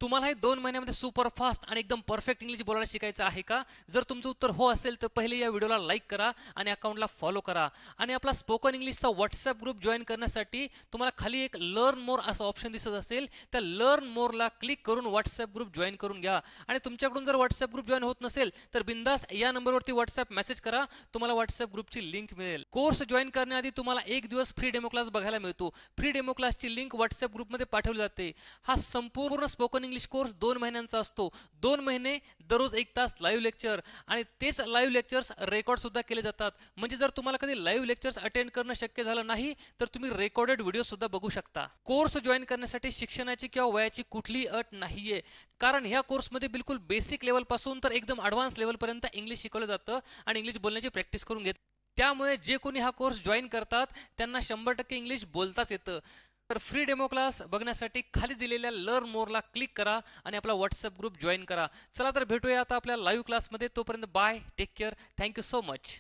तुम्हालाही 2 महिन्यामध्ये super fast आणि एकदम परफेक्ट इंग्लिश बोलायला शिकायचं आहे का? जर तुमचं उत्तर हो असेल तर पहिले या व्हिडिओला लाईक करा आणि अकाउंटला फॉलो करा आणि आपला स्पोकन इंग्लिशचा व्हॉट्सअप ग्रुप जॉईन करण्यासाठी तुम्हाला खाली एक लर्न मोर असं ऑप्शन दिसत असेल, त्या लर्न मोरला क्लिक करून व्हॉट्सअप ग्रुप जॉईन करून घ्या. आणि तुमच्याकडून जर व्हॉट्सअप ग्रुप जॉईन होत नसेल तर बिंदास या नंबरवरती व्हॉट्सअप मेसेज करा, तुम्हाला व्हॉट्सअप ग्रुपची लिंक मिळेल. कोर्स जॉईन करण्याआधी तुम्हाला एक दिवस फ्री डेमो क्लास बघायला मिळतो. फ्री डेमो क्लासची लिंक व्हॉट्सअप ग्रुपमध्ये पाठवली जाते. हा संपूर्ण स्पोकन इंग्लिश कोर्स 2 महिन्यांचा असतो. 2 महिने दररोज 1 तास लाईव्ह लेक्चर आणि तेच लाईव्ह लेक्चर्स रेकॉर्ड सुद्धा केले जातात. म्हणजे जर तुम्हाला कधी लाईव्ह लेक्चर्स अटेंड करणं शक्य झालं नाही तर तुम्ही रेकॉर्डेड व्हिडिओ सुद्धा बघू शकता. कोर्स जॉईन करण्यासाठी शिक्षणाची किंवा वयाची कुठलीही अट नाहीये, कारण ह्या कोर्समध्ये बिलकुल बेसिक लेवल पासून तर एकदम ॲडव्हान्स लेवल पर्यंत इंग्लिश शिकवलं जातं आणि इंग्लिश बोलण्याची प्रॅक्टिस करून घेत. त्यामुळे जे कोणी हा कोर्स जॉईन करतात त्यांना 100% इंग्लिश बोलताच येतं. तर फ्री डेमो क्लास बघण्यासाठी खाली दिलेल्या लर्न मोरला क्लिक करा आणि आपला व्हॉट्सअप ग्रुप जॉईन करा. चला तर भेटूया आता आपल्या लाईव्ह क्लासमध्ये. तोपर्यंत bye, take care, thank you so much.